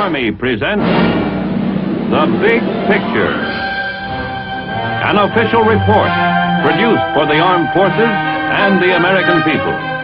Army presents The Big Picture, an official report produced for the armed forces and the American people.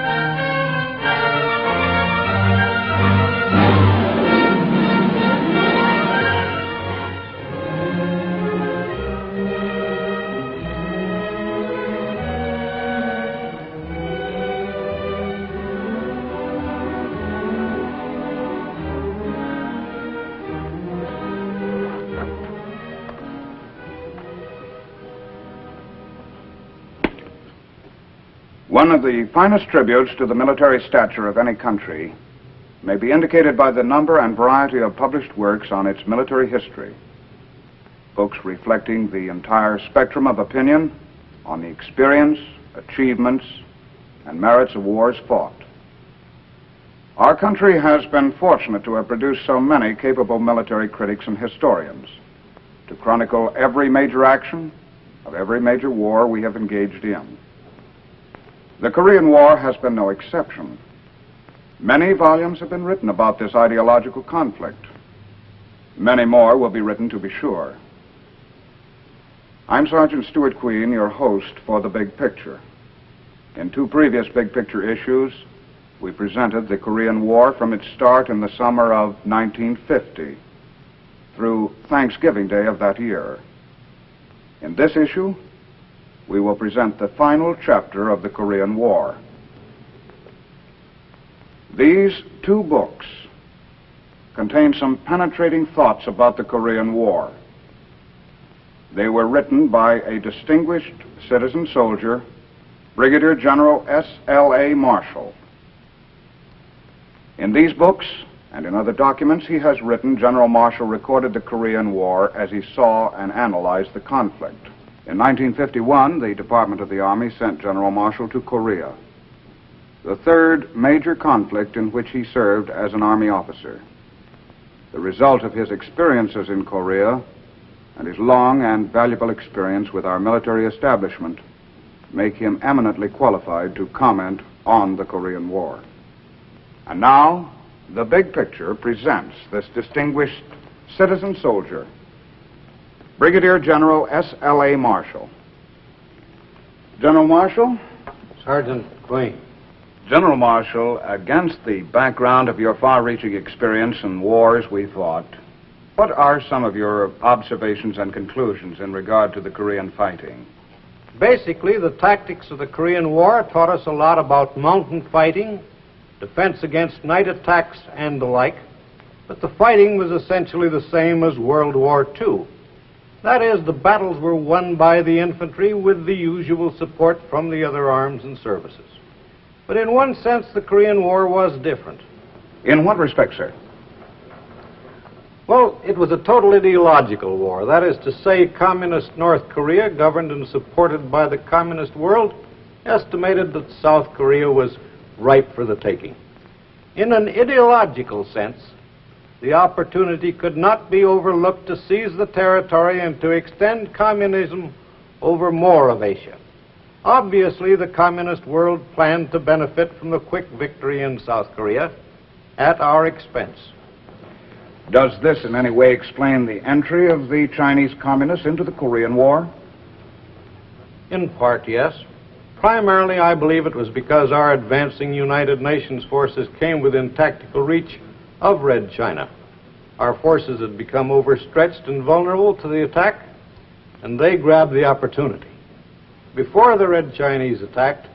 One of the finest tributes to the military stature of any country may be indicated by the number and variety of published works on its military history, books reflecting the entire spectrum of opinion on the experience, achievements, and merits of wars fought. Our country has been fortunate to have produced so many capable military critics and historians to chronicle every major action of every major war we have engaged in. The Korean War has been no exception. Many volumes have been written about this ideological conflict. Many more will be written, to be sure. I'm Sergeant Stuart Queen, your host for The Big Picture. In two previous Big Picture issues, we presented the Korean War from its start in the summer of 1950 through Thanksgiving Day of that year. In this issue, we will present the final chapter of the Korean War. These two books contain some penetrating thoughts about the Korean War. They were written by a distinguished citizen soldier, Brigadier General S.L.A. Marshall. In these books and in other documents he has written, General Marshall recorded the Korean War as he saw and analyzed the conflict. In 1951, the Department of the Army sent General Marshall to Korea, the third major conflict in which he served as an Army officer. The result of his experiences in Korea and his long and valuable experience with our military establishment make him eminently qualified to comment on the Korean War. And now, The Big Picture presents this distinguished citizen soldier, Brigadier General S.L.A. Marshall. General Marshall? Sergeant Queen. General Marshall, against the background of your far-reaching experience in wars we fought, what are some of your observations and conclusions in regard to the Korean fighting? Basically, the tactics of the Korean War taught us a lot about mountain fighting, defense against night attacks, and the like, but the fighting was essentially the same as World War II. That is, the battles were won by the infantry with the usual support from the other arms and services. But in one sense, the Korean War was different. In what respect, sir? Well, it was a total ideological war. That is to say, communist North Korea, governed and supported by the communist world, estimated that South Korea was ripe for the taking. In an ideological sense, the opportunity could not be overlooked to seize the territory and to extend communism over more of Asia. Obviously, the communist world planned to benefit from the quick victory in South Korea at our expense. Does this in any way explain the entry of the Chinese communists into the Korean War? In part, yes. Primarily, I believe it was because our advancing United Nations forces came within tactical reach of Red China. Our forces had become overstretched and vulnerable to the attack, and they grabbed the opportunity. Before the Red Chinese attacked,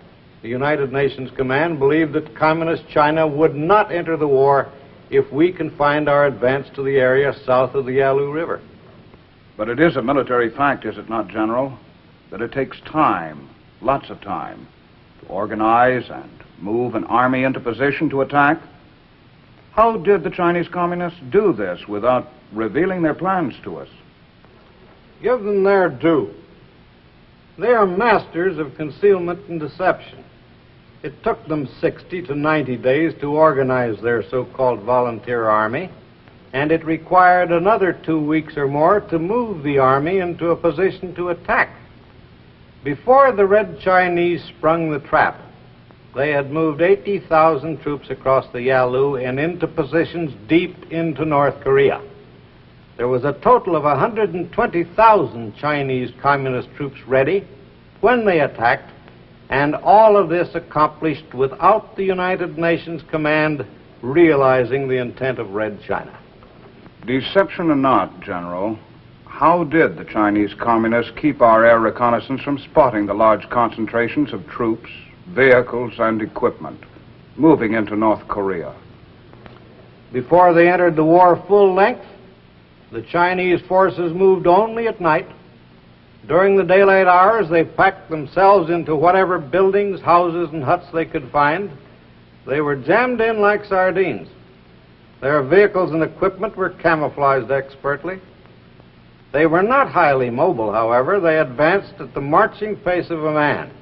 the United Nations Command believed that Communist China would not enter the war if we confined our advance to the area south of the Yalu River. But it is a military fact, is it not, General, that it takes time, lots of time, to organize and move an army into position to attack? How did the Chinese communists do this without revealing their plans to us? Give them their due. They are masters of concealment and deception. It took them 60 to 90 days to organize their so-called volunteer army, and it required another 2 weeks or more to move the army into a position to attack. Before the Red Chinese sprung the trap, they had moved 80,000 troops across the Yalu and into positions deep into North Korea. There was a total of 120,000 Chinese communist troops ready when they attacked, and all of this accomplished without the United Nations command realizing the intent of Red China. Deception or not, General, how did the Chinese communists keep our air reconnaissance from spotting the large concentrations of troops, vehicles, and equipment moving into North Korea? Before they entered the war full length, the Chinese forces moved only at night. During the daylight hours, they packed themselves into whatever buildings, houses, and huts they could find. They were jammed in like sardines. Their vehicles and equipment were camouflaged expertly. They were not highly mobile, however. They advanced at the marching pace of a man.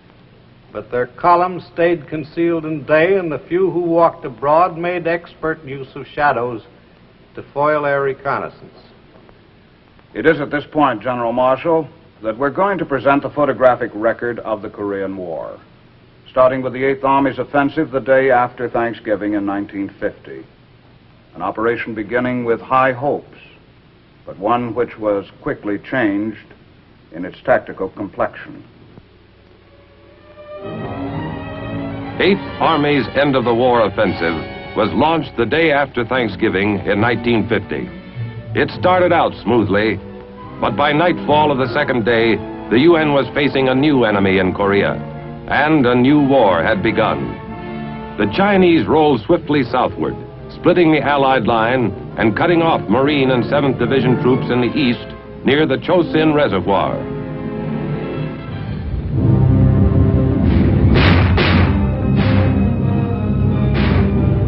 But their columns stayed concealed in day, and the few who walked abroad made expert use of shadows to foil air reconnaissance. It is at this point, General Marshall, that we're going to present the photographic record of the Korean War, starting with the 8th Army's offensive the day after Thanksgiving in 1950. An operation beginning with high hopes, but one which was quickly changed in its tactical complexion. 8th Army's end-of-the-war offensive was launched the day after Thanksgiving in 1950. It started out smoothly, but by nightfall of the second day, the UN was facing a new enemy in Korea, and a new war had begun. The Chinese rolled swiftly southward, splitting the Allied line and cutting off Marine and 7th Division troops in the east near the Chosin Reservoir.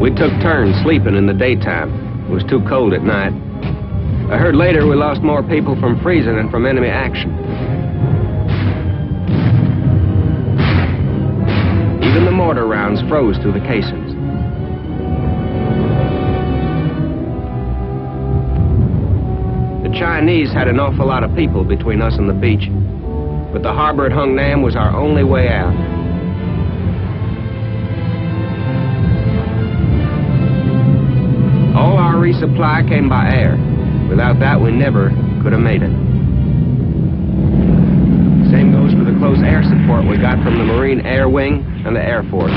We took turns sleeping in the daytime. It was too cold at night. I heard later we lost more people from freezing than from enemy action. Even the mortar rounds froze through the casings. The Chinese had an awful lot of people between us and the beach, but the harbor at Hung Nam was our only way out. All our resupply came by air. Without that, we never could have made it. Same goes for the close air support we got from the Marine Air Wing and the Air Force.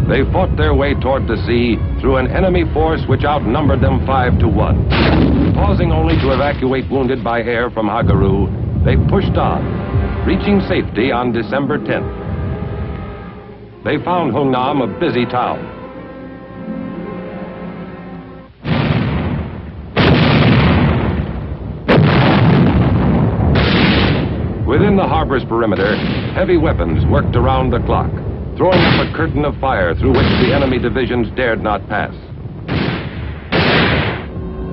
They fought their way toward the sea through an enemy force which outnumbered them 5 to 1. Pausing only to evacuate wounded by air from Hagaru, they pushed on, reaching safety on December 10th. They found Hungnam a busy town. Within the harbor's perimeter, heavy weapons worked around the clock, throwing up a curtain of fire through which the enemy divisions dared not pass.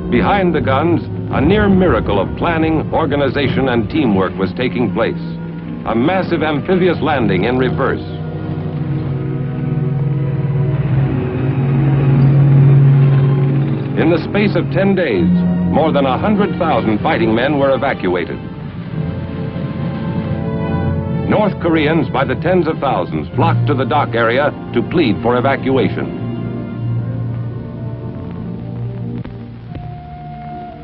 Behind the guns, a near miracle of planning, organization, and teamwork was taking place. A massive amphibious landing in reverse. In the space of 10 days, more than 100,000 fighting men were evacuated. North Koreans by the tens of thousands flocked to the dock area to plead for evacuation.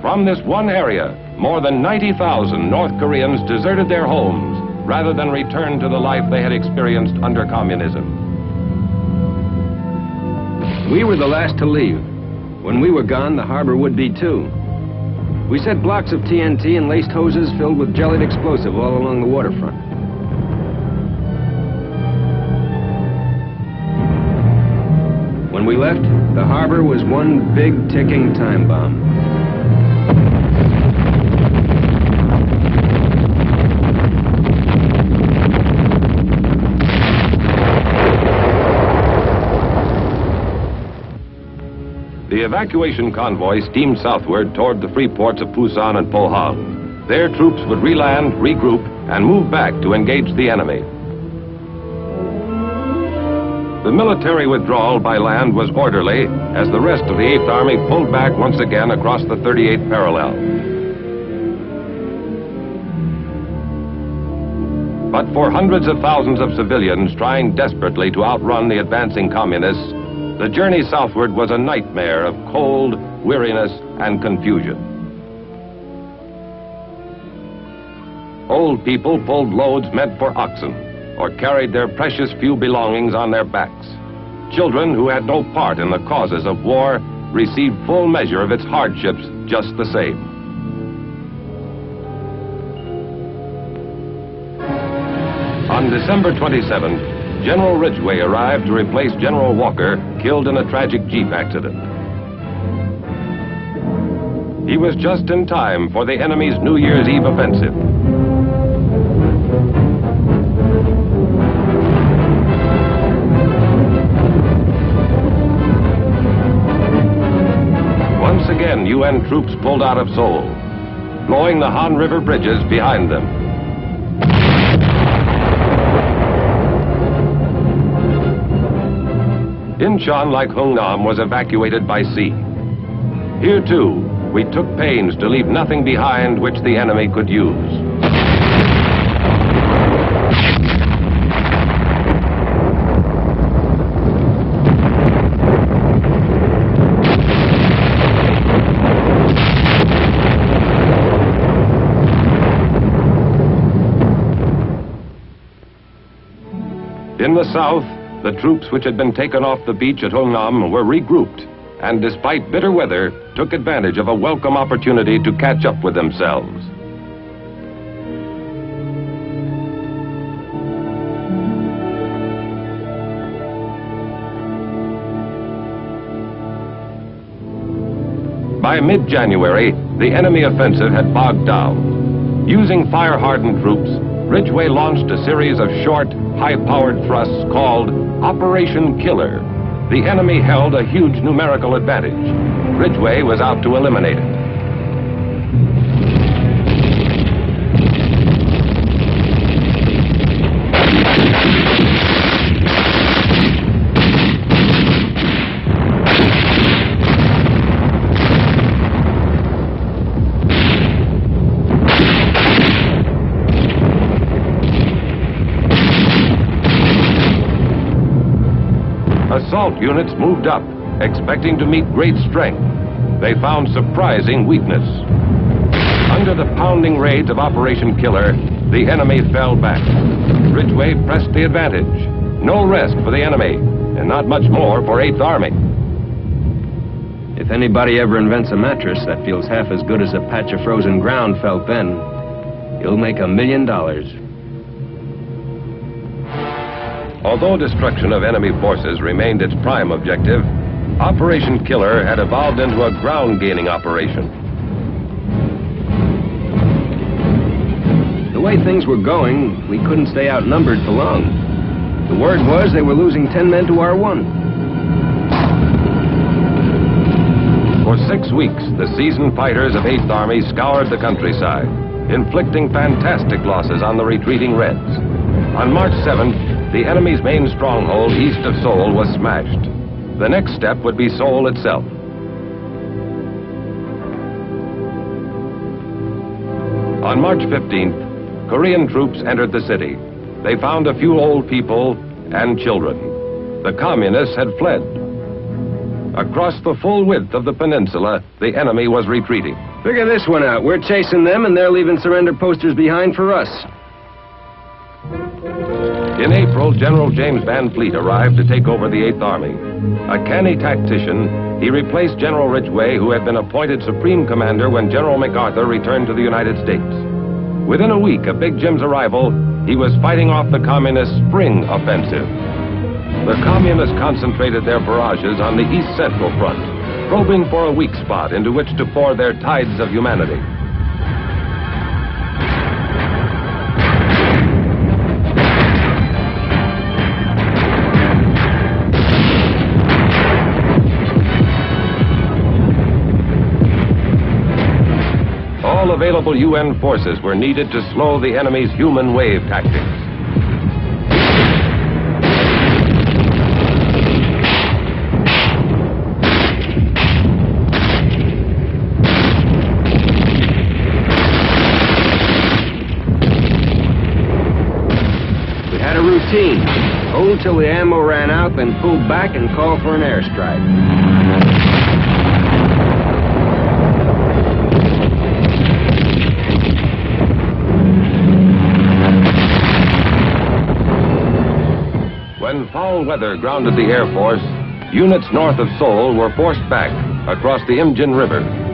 From this one area, more than 90,000 North Koreans deserted their homes rather than return to the life they had experienced under communism. We were the last to leave. When we were gone, the harbor would be too. We set blocks of TNT and laced hoses filled with jellied explosive all along the waterfront. When we left, the harbor was one big ticking time bomb. The evacuation convoy steamed southward toward the free ports of Pusan and Pohang. Their troops would reland, regroup, and move back to engage the enemy. The military withdrawal by land was orderly as the rest of the 8th Army pulled back once again across the 38th parallel. But for hundreds of thousands of civilians trying desperately to outrun the advancing communists, the journey southward was a nightmare of cold, weariness, and confusion. Old people pulled loads meant for oxen, or carried their precious few belongings on their backs. Children who had no part in the causes of war received full measure of its hardships just the same. On December 27th, General Ridgway arrived to replace General Walker, killed in a tragic jeep accident. He was just in time for the enemy's New Year's Eve offensive. Once again, UN troops pulled out of Seoul, blowing the Han River bridges behind them. Incheon, like Hungnam, was evacuated by sea. Here, too, we took pains to leave nothing behind which the enemy could use. In the south, the troops which had been taken off the beach at Hungnam were regrouped, and despite bitter weather, took advantage of a welcome opportunity to catch up with themselves. By mid-January, the enemy offensive had bogged down. Using fire-hardened troops, Ridgway launched a series of short, high-powered thrusts called Operation Killer. The enemy held a huge numerical advantage. Ridgway was out to eliminate it. Assault units moved up, expecting to meet great strength. They found surprising weakness. Under the pounding raids of Operation Killer, the enemy fell back. Ridgway pressed the advantage. No rest for the enemy, and not much more for 8th Army. If anybody ever invents a mattress that feels half as good as a patch of frozen ground felt then, he'll make $1 million. Although destruction of enemy forces remained its prime objective, Operation Killer had evolved into a ground-gaining operation. The way things were going, we couldn't stay outnumbered for long. The word was they were losing 10 men to our 1. For 6 weeks, the seasoned fighters of 8th Army scoured the countryside, inflicting fantastic losses on the retreating Reds. On March 7th, the enemy's main stronghold east of Seoul was smashed. The next step would be Seoul itself. On March 15th, Korean troops entered the city. They found a few old people and children. The communists had fled. Across the full width of the peninsula, the enemy was retreating. Figure this one out. We're chasing them, and they're leaving surrender posters behind for us. In April, General James Van Fleet arrived to take over the 8th Army. A canny tactician, he replaced General Ridgway, who had been appointed Supreme Commander when General MacArthur returned to the United States. Within a week of Big Jim's arrival, he was fighting off the Communist Spring Offensive. The Communists concentrated their barrages on the East Central Front, probing for a weak spot into which to pour their tides of humanity. All available UN forces were needed to slow the enemy's human wave tactics. until the ammo ran out, then pulled back and called for an airstrike. When foul weather grounded the Air Force, units north of Seoul were forced back across the Imjin River.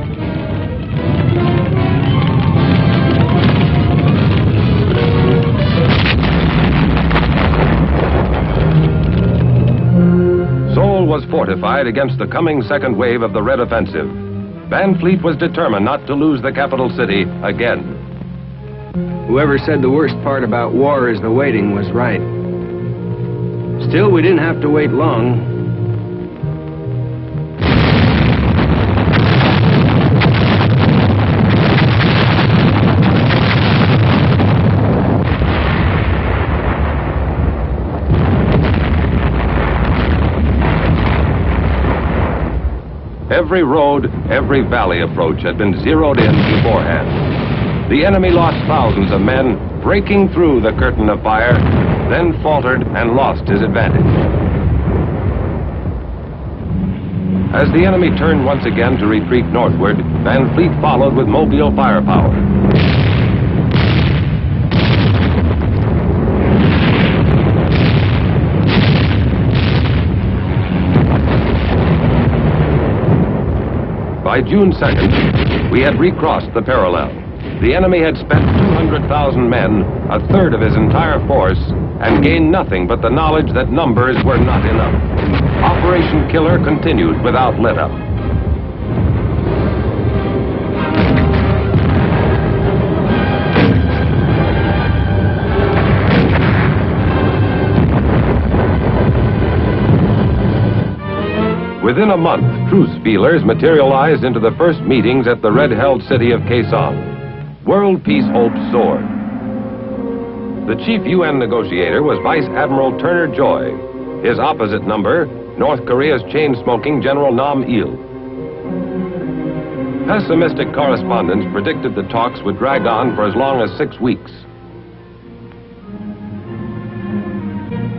Seoul was fortified against the coming second wave of the Red Offensive. Van Fleet was determined not to lose the capital city again. Whoever said the worst part about war is the waiting was right. Still, we didn't have to wait long. Every road, every valley approach had been zeroed in beforehand. The enemy lost thousands of men breaking through the curtain of fire, then faltered and lost his advantage. As the enemy turned once again to retreat northward, Van Fleet followed with mobile firepower. By June 2nd, we had recrossed the parallel. The enemy had spent 200,000 men, a third of his entire force, and gained nothing but the knowledge that numbers were not enough. Operation Killer continued without let-up. Within a month, truce feelers materialized into the first meetings at the red-held city of Kaesong. World peace hopes soared. The chief UN negotiator was Vice Admiral Turner Joy. His opposite number, North Korea's chain-smoking General Nam Il. Pessimistic correspondents predicted the talks would drag on for as long as 6 weeks.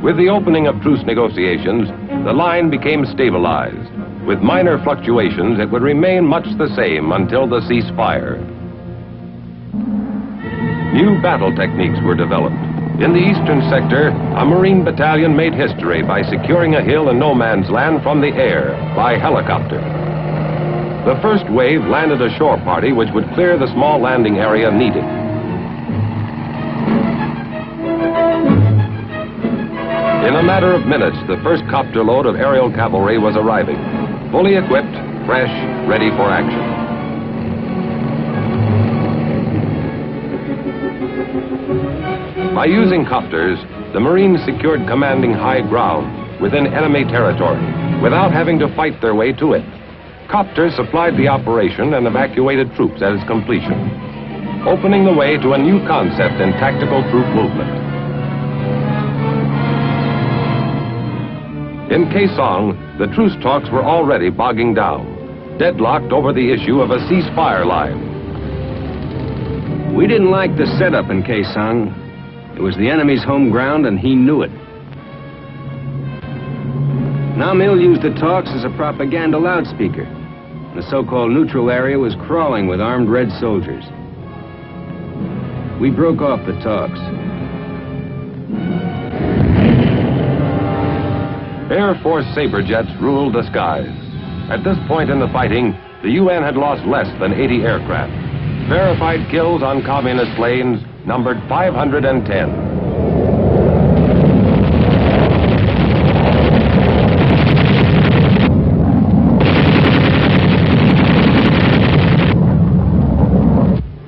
With the opening of truce negotiations, the line became stabilized. With minor fluctuations, it would remain much the same until the ceasefire. New battle techniques were developed. In the eastern sector, a Marine battalion made history by securing a hill in no man's land from the air by helicopter. The first wave landed a shore party which would clear the small landing area needed. In a matter of minutes, the first copter load of aerial cavalry was arriving, fully equipped, fresh, ready for action. By using copters, the Marines secured commanding high ground within enemy territory without having to fight their way to it. Copters supplied the operation and evacuated troops at its completion, opening the way to a new concept in tactical troop movement. In Kaesong, the truce talks were already bogging down, deadlocked over the issue of a ceasefire line. We didn't like the setup in Kaesong. It was the enemy's home ground, and he knew it. Nam Il used the talks as a propaganda loudspeaker. The so-called neutral area was crawling with armed red soldiers. We broke off the talks. Air Force Sabre jets ruled the skies. At this point in the fighting, the UN had lost less than 80 aircraft. Verified kills on communist planes numbered 510.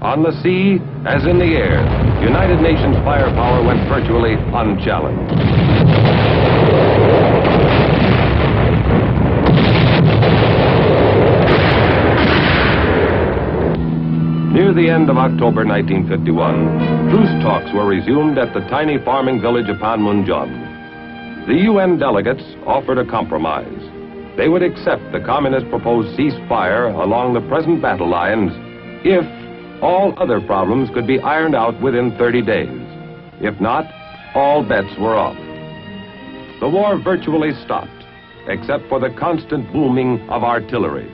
On the sea, as in the air, United Nations firepower went virtually unchallenged. Near the end of October 1951, truce talks were resumed at the tiny farming village of Panmunjom. The UN delegates offered a compromise. They would accept the communist proposed ceasefire along the present battle lines if all other problems could be ironed out within 30 days. If not, all bets were off. the war virtually stopped, except for the constant booming of artillery.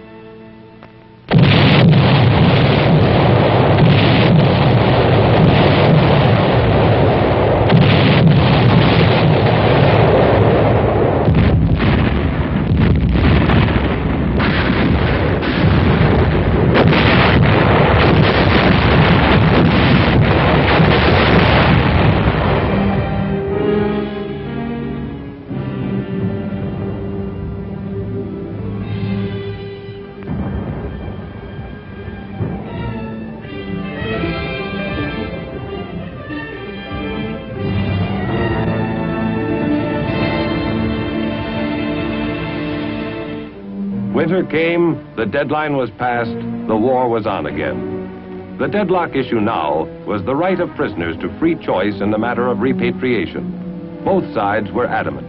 Winter came, the deadline was passed, the war was on again. The deadlock issue now was the right of prisoners to free choice in the matter of repatriation. Both sides were adamant.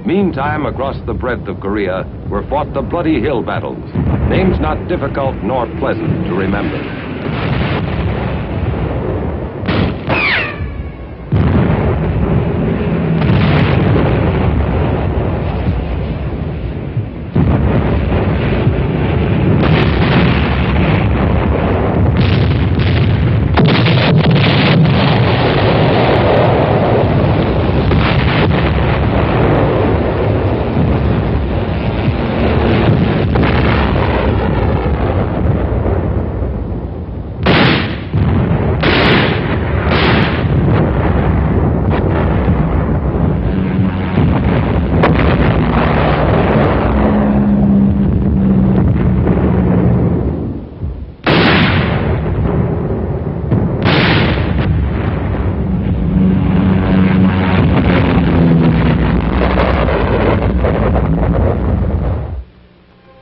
Meantime, across the breadth of Korea were fought the bloody hill battles, names not difficult nor pleasant to remember.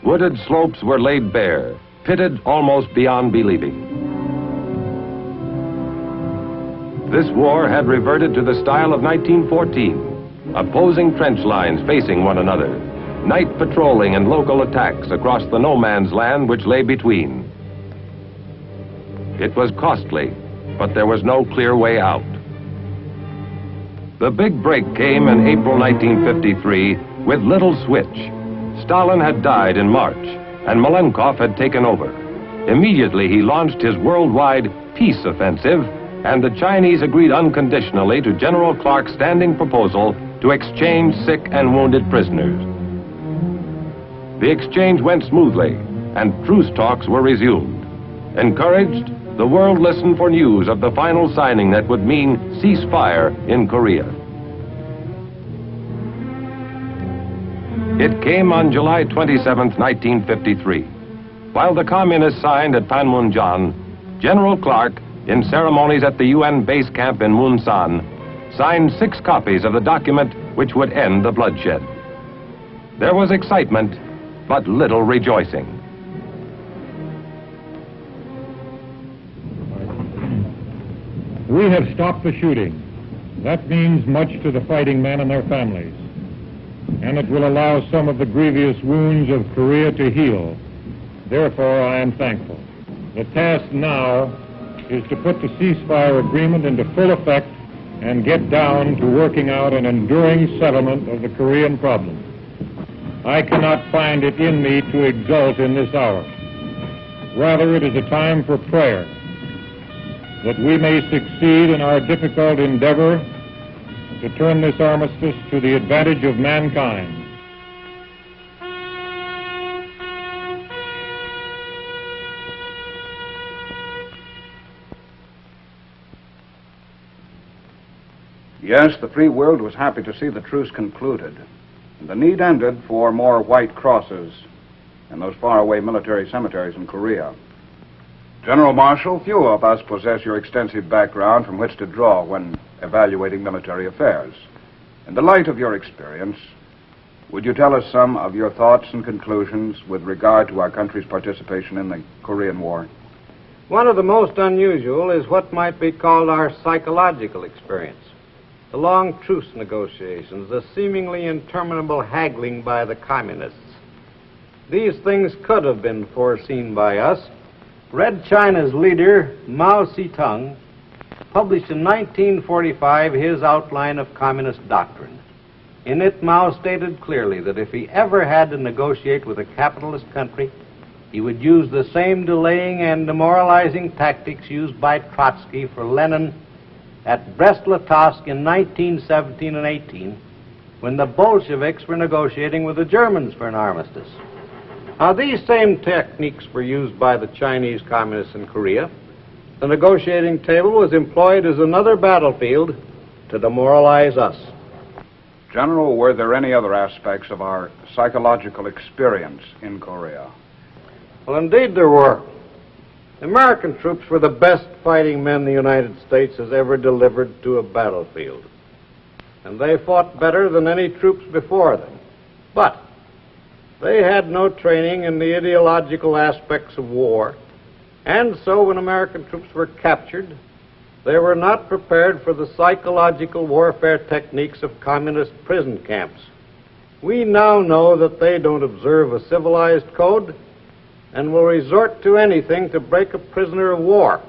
Wooded slopes were laid bare, pitted almost beyond believing. This war had reverted to the style of 1914, opposing trench lines facing one another, night patrolling and local attacks across the no man's land which lay between. It was costly, but there was no clear way out. The big break came in April 1953 with little switch. Stalin had died in March, and Malenkov had taken over. Immediately, he launched his worldwide peace offensive, and the Chinese agreed unconditionally to General Clark's standing proposal to exchange sick and wounded prisoners. The exchange went smoothly, and truce talks were resumed. Encouraged, the world listened for news of the final signing that would mean ceasefire in Korea. It came on July 27, 1953. While the Communists signed at Panmunjom, General Clark, in ceremonies at the UN base camp in Munsan, signed 6 copies of the document which would end the bloodshed. There was excitement, but little rejoicing. We have stopped the shooting. That means much to the fighting men and their families, and it will allow some of the grievous wounds of Korea to heal. Therefore, I am thankful. The task now is to put the ceasefire agreement into full effect and get down to working out an enduring settlement of the Korean problem. I cannot find it in me to exult in this hour. Rather, it is a time for prayer, that we may succeed in our difficult endeavor to turn this armistice to the advantage of mankind. Yes, the free world was happy to see the truce concluded, and the need ended for more white crosses in those faraway military cemeteries in Korea. General Marshal, few of us possess your extensive background from which to draw when evaluating military affairs. In the light of your experience, would you tell us some of your thoughts and conclusions with regard to our country's participation in the Korean War? One of the most unusual is what might be called our psychological experience. The long truce negotiations, the seemingly interminable haggling by the communists. These things could have been foreseen by us. Red China's leader, Mao Zedong, published in 1945 his outline of communist doctrine. In it, Mao stated clearly that if he ever had to negotiate with a capitalist country, he would use the same delaying and demoralizing tactics used by Trotsky for Lenin at Brest-Litovsk in 1917 and 18, when the Bolsheviks were negotiating with the Germans for an armistice. Now, these same techniques were used by the Chinese communists in Korea. The negotiating table was employed as another battlefield to demoralize us. General, were there any other aspects of our psychological experience in Korea? Well, indeed there were. The American troops were the best fighting men the United States has ever delivered to a battlefield. And they fought better than any troops before them. But they had no training in the ideological aspects of war. And so when American troops were captured, they were not prepared for the psychological warfare techniques of communist prison camps. We now know that they don't observe a civilized code and will resort to anything to break a prisoner of war.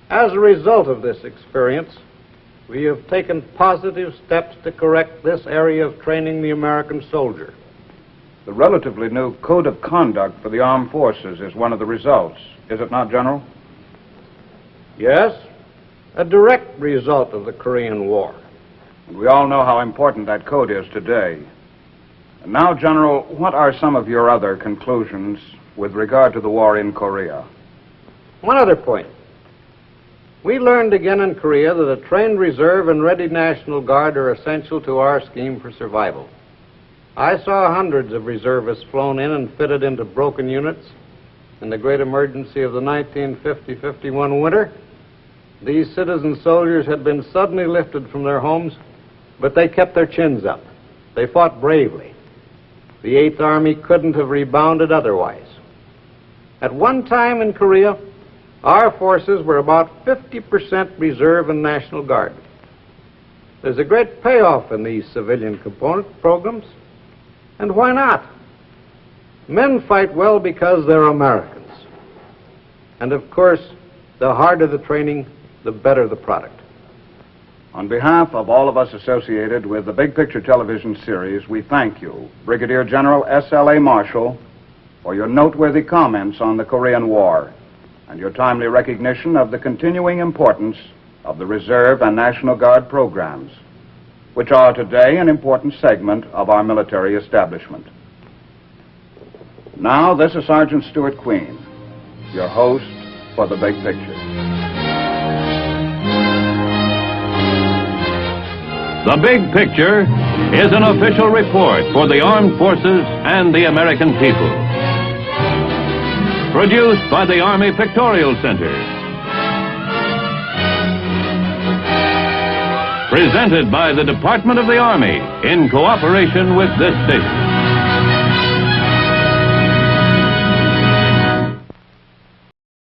As a result of this experience, we have taken positive steps to correct this area of training the American soldier. The relatively new code of conduct for the armed forces is one of the results, is it not, General? Yes, a direct result of the Korean War. And we all know how important that code is today. And now, General, what are some of your other conclusions with regard to the war in Korea? One other point. We learned again in Korea that a trained reserve and ready National Guard are essential to our scheme for survival. I saw hundreds of reservists flown in and fitted into broken units. In the great emergency of the 1950-51 winter, these citizen soldiers had been suddenly lifted from their homes, but they kept their chins up. They fought bravely. The 8th Army couldn't have rebounded otherwise. At one time in Korea, our forces were about 50% reserve and National Guard. There's a great payoff in these civilian component programs. And why not? Men fight well because they're Americans. And of course, the harder the training, the better the product. On behalf of all of us associated with the Big Picture television series, we thank you, Brigadier General S.L.A. Marshall, for your noteworthy comments on the Korean War and your timely recognition of the continuing importance of the Reserve and National Guard programs, which are today an important segment of our military establishment. Now, this is Sergeant Stuart Queen, your host for The Big Picture. The Big Picture is an official report for the armed forces and the American people. Produced by the Army Pictorial Center. Presented by the Department of the Army in cooperation with this station.